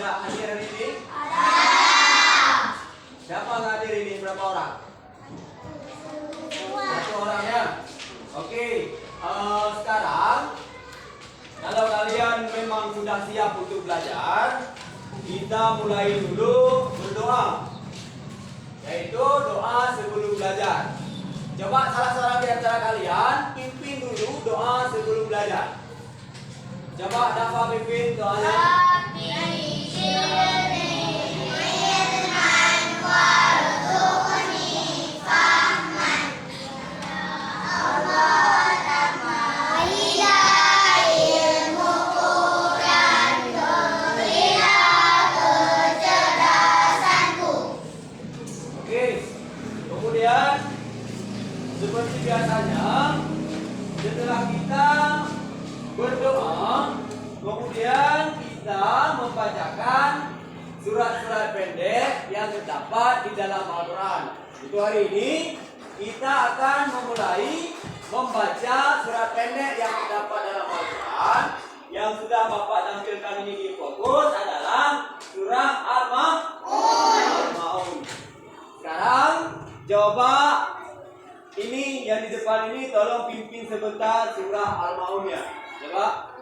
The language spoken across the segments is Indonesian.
tidak hadir hari ini? Siapa yang hadir ini? Berapa orang? Satu orang ya. Oke. Sekarang kalau kalian memang sudah siap untuk belajar, kita mulai dulu berdoa, yaitu doa sebelum belajar. Coba salah seorang di antara kalian pimpin dulu doa sebelum belajar. Coba Dafa pimpin doanya. Seperti biasanya, setelah kita berdoa, kemudian kita membacakan surat-surat pendek yang terdapat di dalam Al-Quran. Untuk hari ini, kita akan memulai membaca surat pendek yang terdapat dalam Al-Quran. Yang sudah Bapak tampilkan ini di fokus adalah surah Al-Ma'un. Sekarang, coba ini yang di depan ini tolong pimpin sebentar surah Al-Ma'unnya. Coba.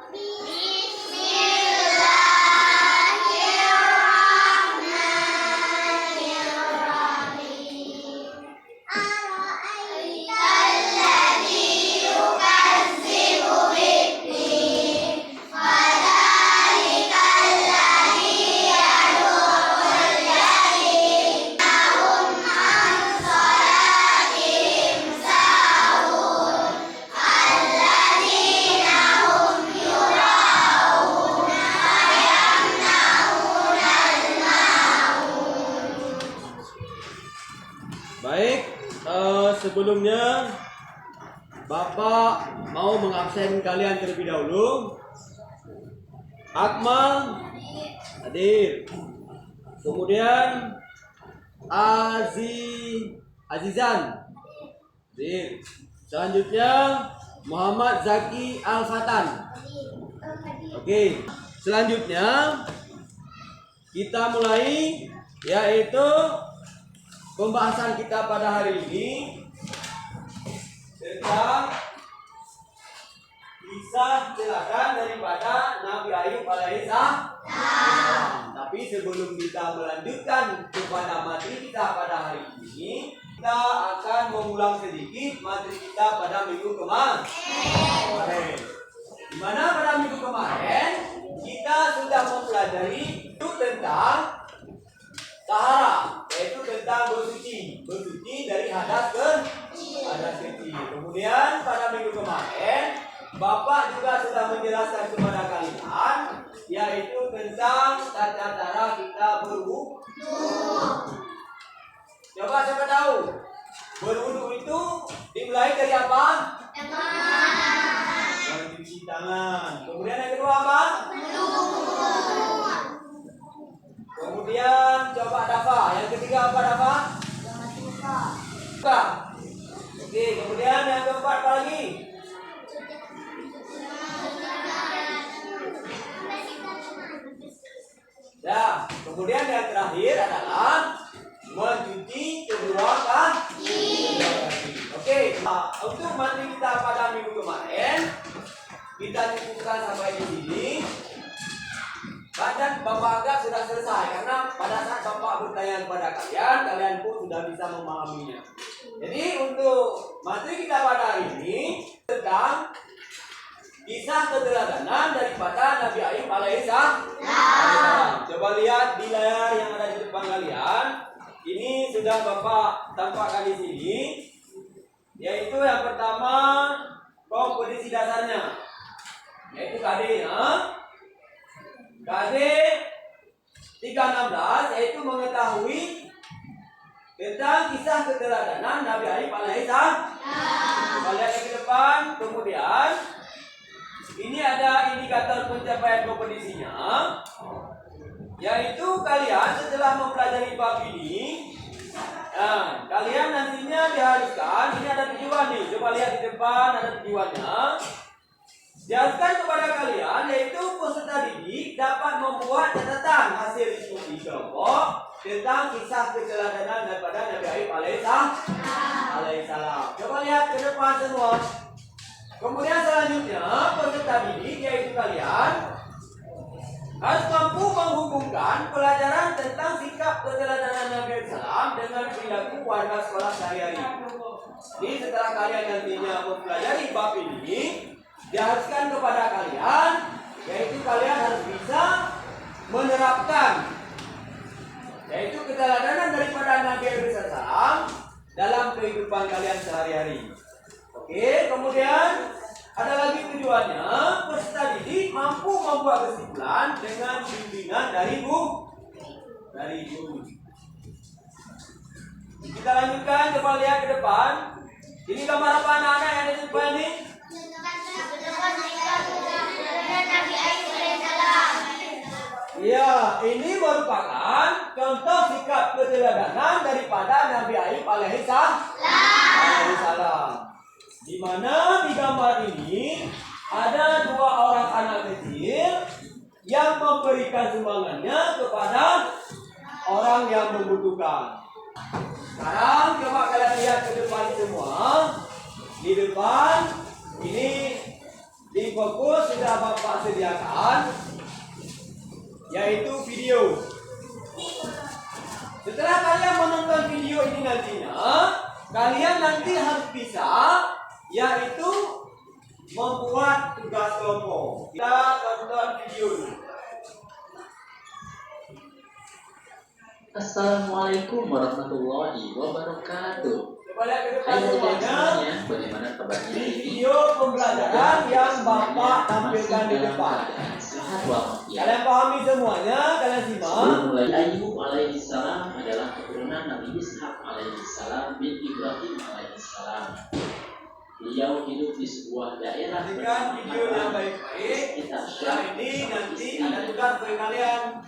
Baik, sebelumnya Bapak mau mengabsen kalian terlebih dahulu. Akmal hadir. Kemudian Azizan hadir. Selanjutnya Muhammad Zaki Al-Fatan. Oke, selanjutnya kita mulai, yaitu pembahasan kita pada hari ini tentang kisah teladan daripada Nabi Ayub alaihissalam. Tapi sebelum kita melanjutkan kepada materi kita pada hari ini, kita akan mengulang sedikit materi kita pada minggu kemarin. Di mana pada minggu kemarin kita sudah mempelajari itu tentang tahara, yaitu tentang bersuci dari hadas ke hadas kecil. Kemudian pada minggu kemarin Bapak juga sudah menjelaskan kepada kalian, yaitu tentang tata cara kita berwudu. Coba siapa tahu berwudu itu dimulai dari apa? Mencuci tangan. Kemudian yang kedua apa? Kemudian coba Dafa. Yang ketiga apa Dafa? Buka. Oke, kemudian yang keempat apa lagi? Ya, kemudian yang terakhir adalah mencuci kedua kaki. Oke, untuk materi kita pada minggu kemarin kita cukupkan sampai di sini. Dan Bapak anggap sudah selesai, karena pada saat Bapak bertanya kepada kalian, kalian pun sudah bisa memahaminya. Jadi untuk materi kita pada hari ini tentang kisah keteladanan daripada Nabi Ayub alaihissalam. Coba lihat di layar yang ada di depan kalian. Ini sudah Bapak tampakkan di sini, yaitu yang pertama komposisi dasarnya, yaitu KD. KD 316 yaitu mengetahui tentang kisah keteladanan Nabi Ayub alaihissalam. Kita lihat ke depan. Kemudian ini ada indikator pencapaian kompetisinya, yaitu kalian setelah mempelajari bab ini, kalian nantinya diharuskan, ini ada tujuan nih. Coba lihat di depan ada tujuannya. Diharuskan kepada kalian yaitu peserta didik dapat membuat catatan hasil diskusi kelompok tentang kisah keteladanan daripada Nabi Ayub alaihissalam. Coba lihat ke depan semua. Kemudian selanjutnya peserta didik yaitu kalian harus mampu menghubungkan pelajaran tentang sikap keteladanan Nabi alaihissalam dengan perilaku warga sekolah sehari-hari. Jadi setelah kalian nantinya mempelajari bab ini, diharuskan kepada kalian yaitu kalian harus bisa menerapkan yaitu keteladanan daripada Nabi alaihissalam dalam kehidupan kalian sehari-hari. Oke, kemudian ada lagi tujuannya, peserta didik mampu membuat kesimpulan dengan bimbingan dari guru. Kita lanjutkan, coba lihat ke depan. Ini gambar apa anak-anak yang ada di depan ini? Ya, ini merupakan contoh sikap keteladanan daripada Nabi Ayub alaihissalam. Di mana di gambar ini ada dua orang anak kecil yang memberikan sumbangannya kepada orang yang membutuhkan. Sekarang coba kalian lihat ke depan semua. Di depan ini di fokus sudah Bapak sediakan, yaitu video. Setelah kalian menonton video ini nantinya, kalian nanti harus bisa yaitu membuat tugas kelompok. Kita tonton video ini. Assalamualaikum warahmatullahi wabarakatuh. Hai semuanya, bagaimana kabarnya? Di video pembelajaran yang Bapak tampilkan di depan. Sehat walafiat. Kalian pahami semuanya, kalian simak. Mulai Ayub alaihissalam adalah keturunan Nabi Ishak alaihissalam bin Ibrahim alaihissalam. Beliau hidup di sebuah daerah. Perhatikan videonya baik-baik. Setelah ini nanti ada tugas bagi kalian.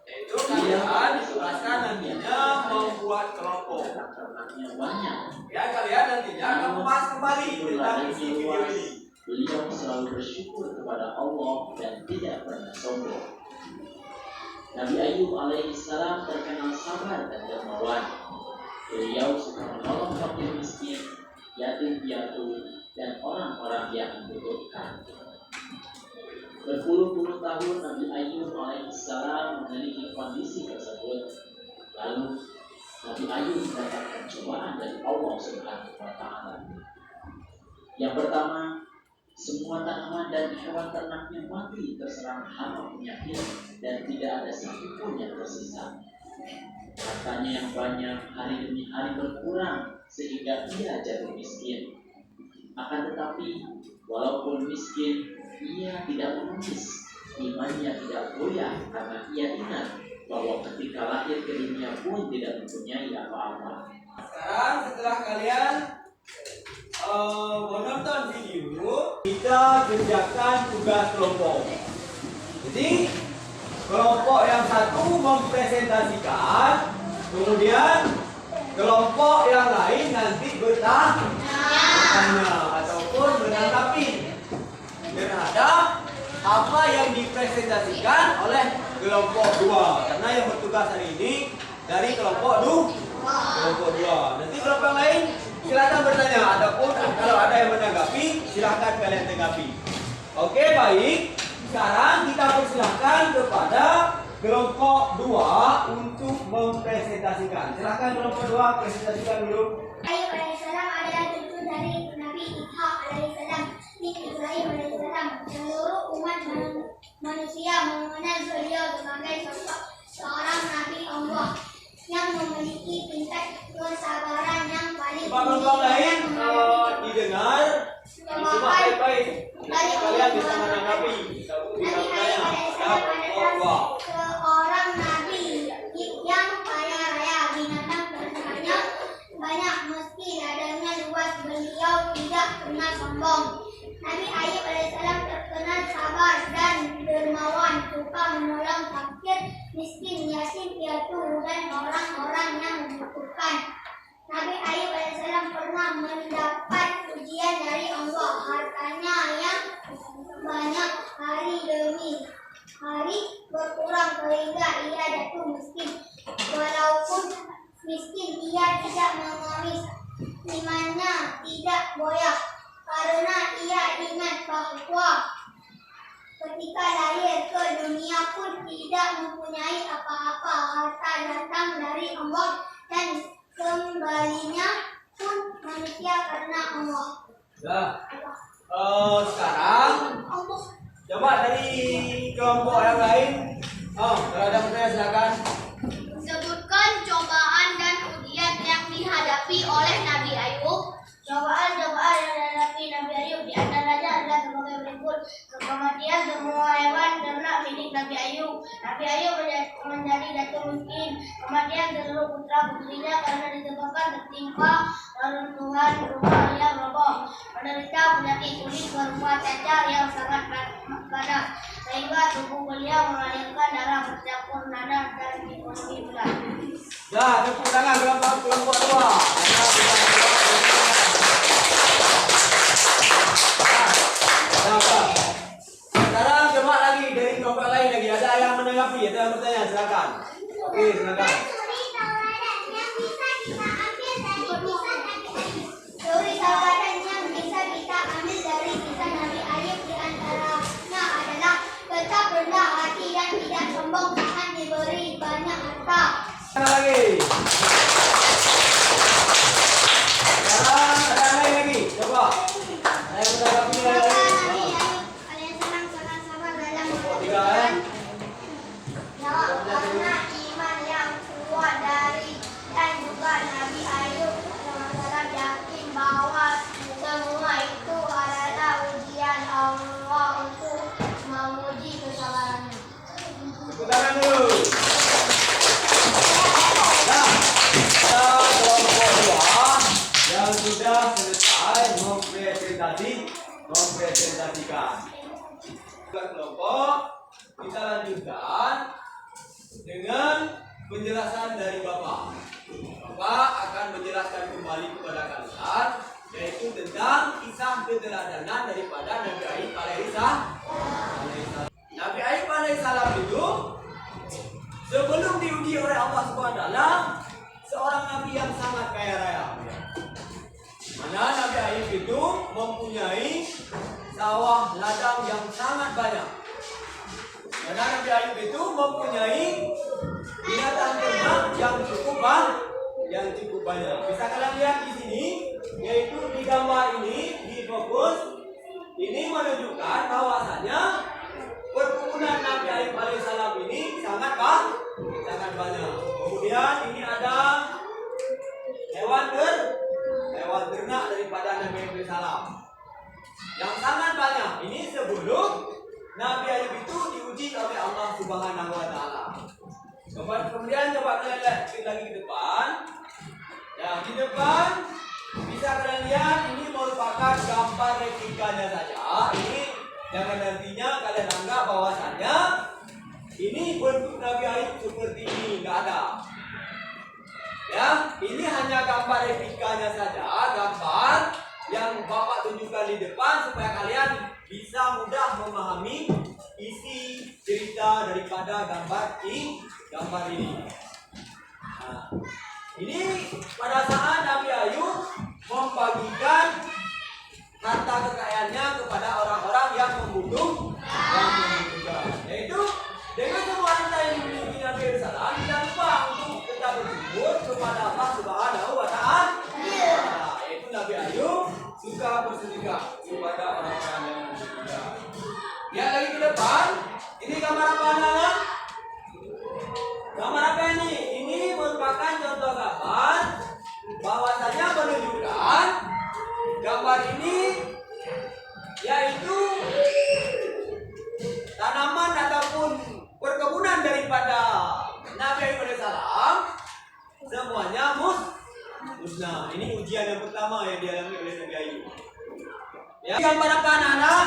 Yaitu kalian ditugaskan nantinya membuat kelompok. Ternaknya banyak. Ya, kalian nantinya akan membahas kembali tentang isi video ini. Beliau selalu bersyukur kepada Allah dan tidak pernah sombong. Nabi Ayub alaihissalam terkenal sabar dan dermawan. Beliau suka menolong fakir miskin, yatim piatu, dan orang-orang yang membutuhkan. Berpuluh-puluh tahun Nabi Ayub alaihissalam memiliki kondisi tersebut. Lalu Nabi Ayub mendapatkan cobaan dari Allah Subhanahu wa Ta'ala. Yang pertama, semua tanaman dan hewan ternaknya mati terserang hama penyakit dan tidak ada satupun yang tersisa. Hartanya yang banyak hari demi hari berkurang sehingga ia jatuh miskin. Akan tetapi, walaupun miskin, ia tidak menangis. Imannya tidak goyah karena ia ingat bahwa ketika lahir ke dunia pun tidak mempunyai apa-apa. Sekarang setelah kalian menonton video, kita kerjakan tugas kelompok. Jadi kelompok yang satu mempresentasikan, kemudian kelompok yang lain nanti bertanya ataupun menanggapi terhadap apa yang dipresentasikan oleh kelompok 2. Karena yang bertugas hari ini dari kelompok 2. Nanti kelompok lain silakan bertanya ataupun kalau ada yang menanggapi silakan kalian tanggapi. Oke, baik. Sekarang kita persilahkan kepada kelompok 2 untuk mempresentasikan. Silakan kelompok 2 presentasikan dulu. Ayub alaihissalam adalah cucu dari Nabi Ishak alaihissalam bin Ibrahim alaihissalam. Seluruh umat manusia mengenal beliau sebagai sosok seorang Nabi Allah yang memiliki tingkat kesabaran yang paling Kelompok lain didengar, disimak baik-baik. Kalian bisa menanggapi. Bisa bertanya pada kelompok 2. seorang Nabi yang kaya raya, binatang ternaknya banyak meski ladangnya luas. Beliau tidak pernah sombong. Nabi Ayub alaihissalam terkenal sabar dan dermawan, suka menolong fakir, miskin, yatim piatu, dan orang-orang yang membutuhkan. Nabi Ayub alaihissalam pernah mendapat ujian dari Allah. Hartanya yang banyak hari demi hari berkurang sehingga ia jatuh miskin. Walaupun miskin, ia tidak mengemis. Imannya tidak goyah karena ia ingat bahwa ketika lahir ke dunia pun tidak mempunyai apa-apa. Harta datang dari Allah dan kembalinya pun manusia karena Allah. Nah, sekarang coba dari kelompok yang lain. Kalau ada pertanyaan silakan. Sebutkan cobaan dan ujian yang dihadapi oleh Nabi Ayub. Cobaan-cobaan yang dihadapi Nabi Ayub di antaranya adalah sebagai berikut: kematian semua hewan ternak milik Nabi Ayub. Nabi Ayub menjadi jatuh miskin. Kematian seluruh putra putrinya karena disebabkan tertimpa reruntuhan rumah yang roboh. Menderita penyakit kulit berupa cacar yang sangat panas sehingga tubuh beliau melahirkan darah bercampur nanah dan ekonomi berat. Nah, tepuk tangan kelompok dua. Sekarang coba lagi dari kelompok lain lagi. Ada yang menanggapi, ada yang bertanya, silakan. Oke, silakan. Suri tauladan yang bisa kita ambil dari kisah Nabi Ayub di antaranya adalah tetap rendah hati dan tidak sombong saat diberi banyak harta. Lagi. Sekarang ada yang lain lagi. Coba. Saya menanggapi lagi. Kalian senang sangat sabar dalam Tiga, ya. karena iman yang kuat dari dan juga Nabi Ayub sangat yakin bahwa semua itu adalah ujian Allah untuk menguji kesabarannya. Tepuk tangan dulu. Nah, kelompok dua yang sudah selesai mempresentasikan. Kelompok kita lanjutkan dengan penjelasan dari Bapak. Bapak akan menjelaskan kembali kepada kalian yaitu tentang kisah keteladanan daripada Nabi Ayub alaihissalam. Nabi Ayub alaihissalam itu sebelum diuji oleh Allah SWT, seorang nabi yang sangat kaya raya. Mana Nabi Ayub itu mempunyai sawah ladang yang sangat banyak. Mana Nabi Ayub itu mempunyai binatang ternak yang cukup banyak. Bisa kalian lihat di sini, yaitu di gambar ini, di fokus, ini menunjukkan bahwasanya perkebunan Nabi Ayub alaihissalam ini sangat banyak. Kemudian ini ada hewan ternak daripada Nabi Ayub alaihissalam yang sangat banyak. Ini sebelum Nabi Ayub itu diuji oleh Allah Subhanahu wa taala. Kemudian coba kalian lihat lagi ke depan. Ya, di depan bisa kalian lihat ini merupakan gambar replikanya saja. Ini jangan nantinya kalian anggap bahwasannya ini bentuk Nabi Ayub seperti ini, enggak ada. Ya, ini hanya gambar replikanya saja, gambar yang Bapak tunjukkan di depan supaya kalian bisa mudah memahami isi cerita daripada gambar ini. Nah, ini pada saat Nabi Ayub membagikan harta kekayaannya kepada orang-orang yang membutuhkan, yaitu dengan semua harta yang dimiliki Nabi Ayub alaihissalam, tidak lupa untuk tetap bersyukur kepada Allah Subhanahu wa taala. Yaitu Nabi Ayub suka bersedekah kepada orang-orang yang membutuhkan. Lihat lagi ke depan, ini gambar apa anak? Gambar apa ini? Ini merupakan contoh gambar bahwasanya menunjukkan gambar ini yaitu tanaman ataupun perkebunan daripada Nabi Ayub alaihissalam semuanya musnah. Ini ujian yang pertama yang dialami oleh Nabi Ayub. Ya, gambar apa anak-anak?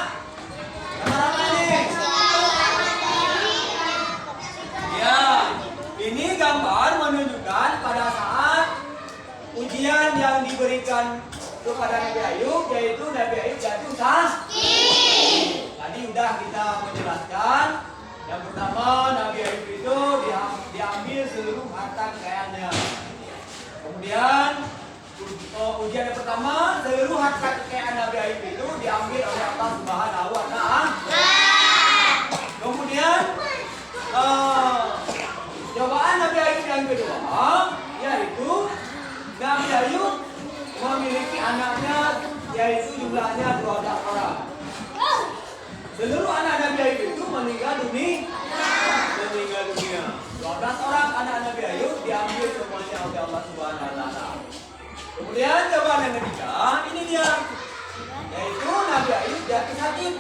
Gambar apa ini? Ya, ini gambar menunjukkan pada saat ujian ujian yang diberikan kepada Nabi Ayub, yaitu Nabi Ayub jatuh sakit. Tadi udah kita menjelaskan. Yang pertama, Nabi Ayub itu diambil seluruh harta kekayaannya. Kemudian ujian yang pertama, seluruh harta kekayaan Nabi Ayub itu diambil oleh Allah Subhanahu wa Ta'ala. Kemudian cobaan Nabi Ayub yang kedua, yaitu Nabi Ayub memiliki anaknya, yaitu jumlahnya 12 orang. Seluruh anak Nabi Ayub itu meninggal dunia. 12 orang anak Nabi Ayub diambil semuanya oleh Allah Subhanahu wa Ta'ala. Kemudian cobaan yang ketiga, ini dia, yaitu Nabi Ayub jatuh sakit.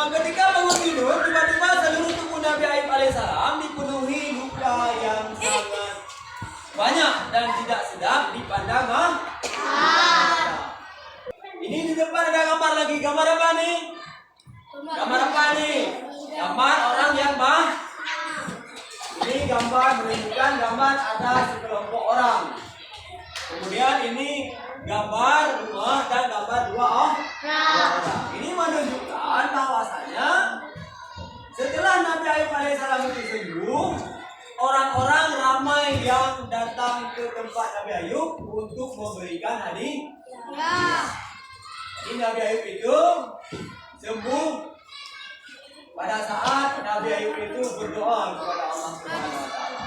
Ketika bangun tidur, tiba-tiba seluruh tubuh Nabi Ayub alaihissalam dipenuhi luka yang sangat banyak dan tidak sedap dipandang mata. Ini di depan ada gambar lagi. Gambar apa nih? Gambar apa nih? Gambar orang yang ini gambar menunjukkan gambar ada sekelompok orang. Kemudian ini gambar rumah dan gambar dua orang. Ini menunjukkan bahwasanya setelah Nabi Ayub alaihissalam itu sembuh, orang-orang ramai yang datang ke tempat Nabi Ayub untuk memberikan hadiah. Ini Nabi Ayub itu sembuh pada saat Nabi Ayub itu berdoa kepada Allah Subhanahu wa Ta'ala.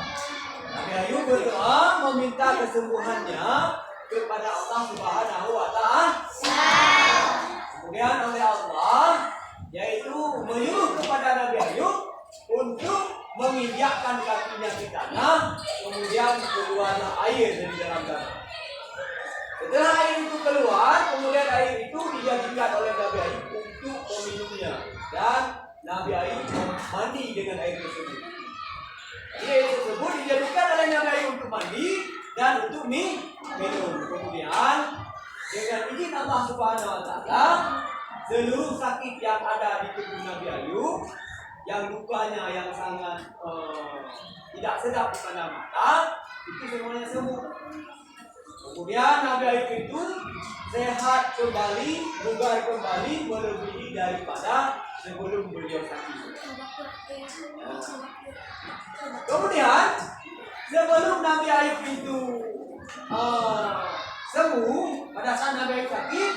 Nabi Ayub berdoa meminta kesembuhannya kepada Allah Subhanahu wa Ta'ala. Kemudian oleh Allah, yaitu menyuruh kepada Nabi Ayub untuk menginjakkan kakinya di tanah, kemudian keluarlah air dari dalam tanah. Setelah air itu keluar, kemudian air itu dijadikan oleh Nabi Ayub untuk meminumnya, dan Nabi Ayub mandi dengan air tersebut. Air tersebut dijadikan oleh Nabi Ayub untuk mandi dan untuk minum. Kemudian dengan izin Allah Subhanahu wa Ta'ala, seluruh sakit yang ada di tubuh Nabi Ayub, yang lukanya yang sangat tidak sedap dipandang mata, itu semuanya sembuh. Kemudian Nabi Ayub itu sehat kembali, bugar kembali, melebihi daripada sebelum beliau sakit. Kemudian sebelum Nabi Ayub itu sembuh, pada saat Nabi Ayub sakit,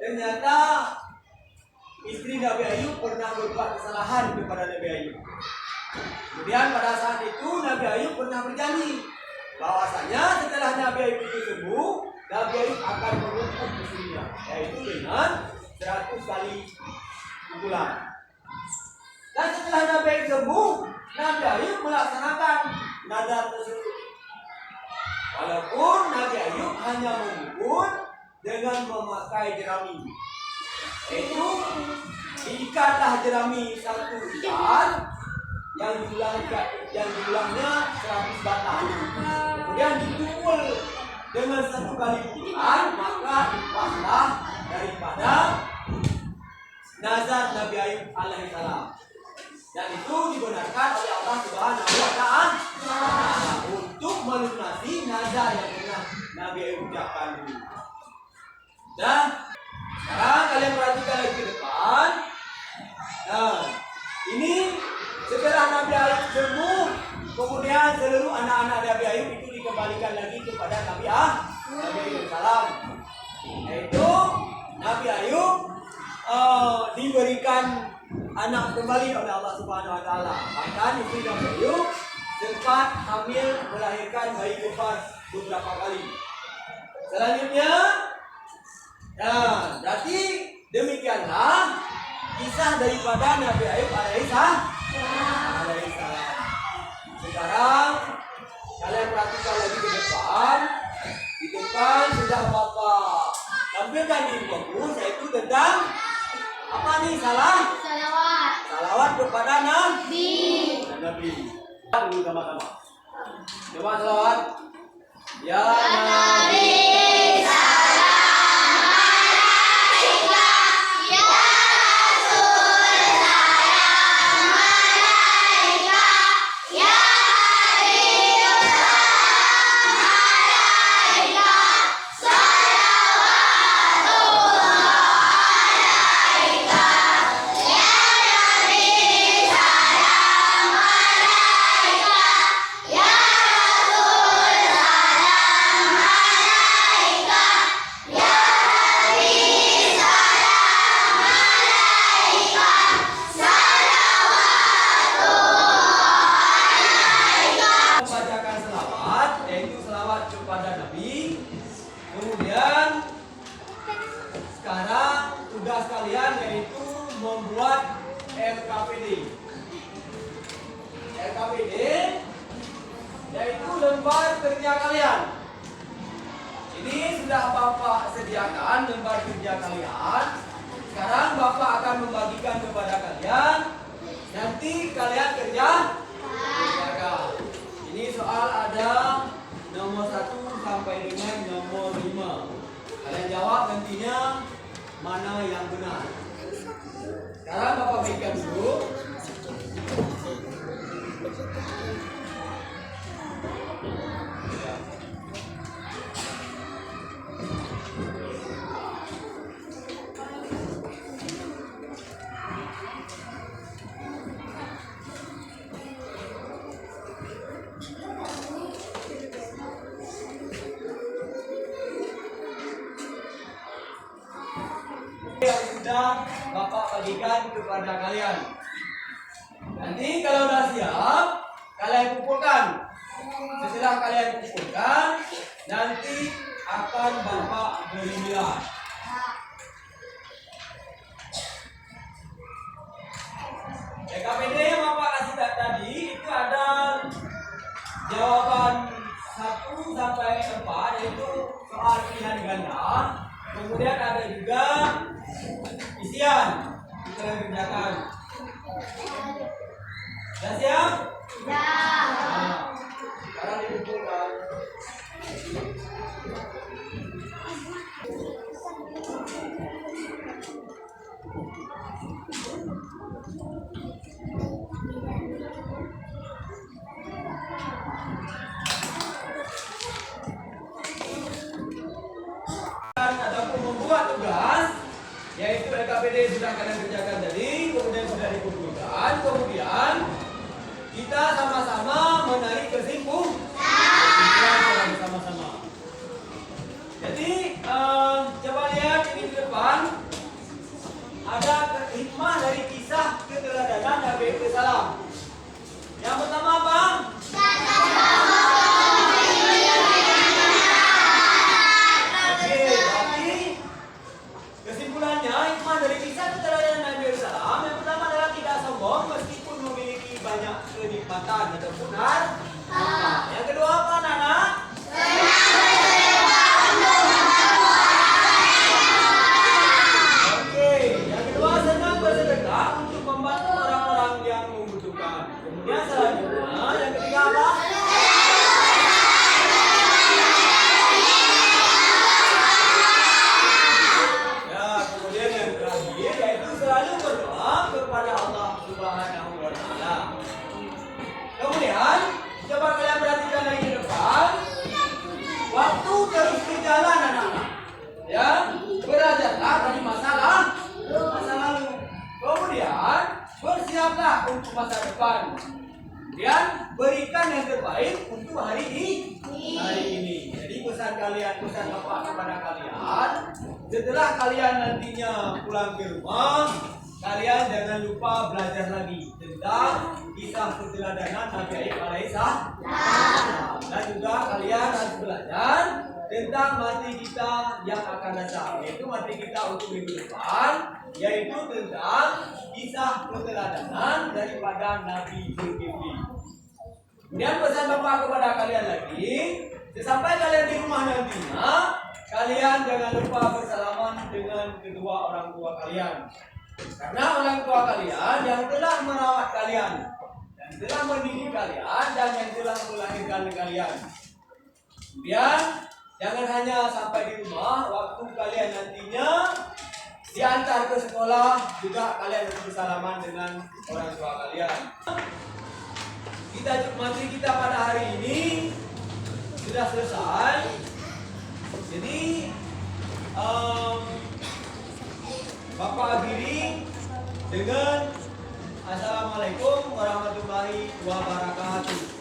ternyata istri Nabi Ayub pernah berbuat kesalahan kepada Nabi Ayub. Kemudian pada saat itu Nabi Ayub pernah berjanji bahwasanya setelah Nabi Ayub itu sembuh, Nabi Ayub akan menghukum istrinya, yaitu dengan 100 kali pukulan. Dan setelah Nabi Ayub sembuh, Nabi Ayub melaksanakan nazar tersebut. Walaupun Nabi Ayub hanya memukul dengan memakai jerami, yaitu diikatlah jerami satu ikat yang jumlahnya 100 batang. Kemudian dipukul dengan 1 kali pukulan, maka dipaslah daripada nazar Nabi Ayub alaihissalam. Dan itu dibenarkan oleh Allah Subhanahu wa Ta'ala untuk melunasi nazar yang pernah Nabi Ayub ucapkan dulu. Dan sekarang kalian perhatikan lagi ke depan. Nah, ini setelah Nabi Ayub sembuh, kemudian seluruh anak-anak Nabi Ayub itu dikembalikan lagi kepada Nabi Ayub salam. Yaitu Nabi Ayub diberikan anak kembali oleh Allah Subhanahu wa Ta'ala. Bahkan istri Nabi Ayub sempat hamil melahirkan bayi kembar beberapa kali. Selanjutnya, nah, berarti demikianlah kisah daripada Nabi Ayub alaihissalam. Sekarang kalian perhatikan lagi ke depan. Di depan sudah Bapak tampilkan di fokus, yaitu tentang apa nih? Salawat kepada Nabi. Dulu sama-sama. Coba salawat. Ya Nabi. LKPD, yaitu lembar kerja kalian. Ini sudah Bapak sediakan lembar kerja kalian. Sekarang Bapak akan membagikan kepada kalian. Nanti kalian kerjakan. Ini soal ada nomor 1 sampai dengan nomor 5. Kalian jawab nantinya mana yang benar. Sekarang Bapak bagikan dulu. Yang sudah Bapak bagikan kepada kalian. Nanti kalau sudah siap, kalian kumpulkan. Setelah kalian kumpulkan, nanti akan Bapak beri nilai. LKPD yang Bapak kasih tadi itu ada jawaban 1 sampai 4, yaitu soal pilihan ganda. Kemudian ada juga isian, kita kerjakan. Sudah siap? Ya. Nah, sekarang dikumpulkan. Ataupun membuat tugas, yaitu LKPD sudah kalian kerjakan tadi, kemudian sudah dikumpulkan, kemudian kita sama-sama menarik kesimpulan bersama-sama. Jadi coba lihat ini di depan, ada hikmah dari kisah keteladanan Nabi Salam. Yang pertama apa? Kesimpulannya, hikmah dari kisah keteladanan Nabi Salam yang pertama adalah tidak sombong meskipun memiliki banyak kenikmatan ataupun harta. Yang kedua apa, Nana? Oke, yang kedua senang bersedekah untuk membantu orang-orang yang membutuhkan. Kemudian selanjutnya, yang ketiga apa? Kepada Allah Subhanahu wa Ta'ala. Kemudian, coba kalian perhatikan lagi di depan. Waktu terus berjalan anak-anak. Ya, belajarlah dari masa lalu. Kemudian, bersiaplah untuk masa depan. Dan berikan yang terbaik untuk hari ini. Jadi pesan Bapak kepada kalian, setelah kalian nantinya pulang ke rumah, kalian jangan lupa belajar lagi tentang kisah keteladanan Nabi Ayub alaihissalam. Dan juga kalian harus belajar tentang materi kita yang akan datang, yaitu materi kita untuk minggu depan, yaitu tentang kisah keteladanan daripada Nabi Zulkifli. Kemudian pesan Bapak kepada kalian lagi, sesampai kalian di rumah nantinya, kalian jangan lupa bersalaman dengan kedua orang tua kalian. Karena orang tua kalian yang telah merawat kalian, yang telah mendidik kalian, dan yang telah melahirkan kalian. Kemudian jangan hanya sampai di rumah, waktu kalian nantinya diantar ke sekolah juga kalian harus bersalaman dengan orang tua kalian. Materi kita pada hari ini sudah selesai. Jadi Bapak akhiri dengan Assalamualaikum warahmatullahi wabarakatuh.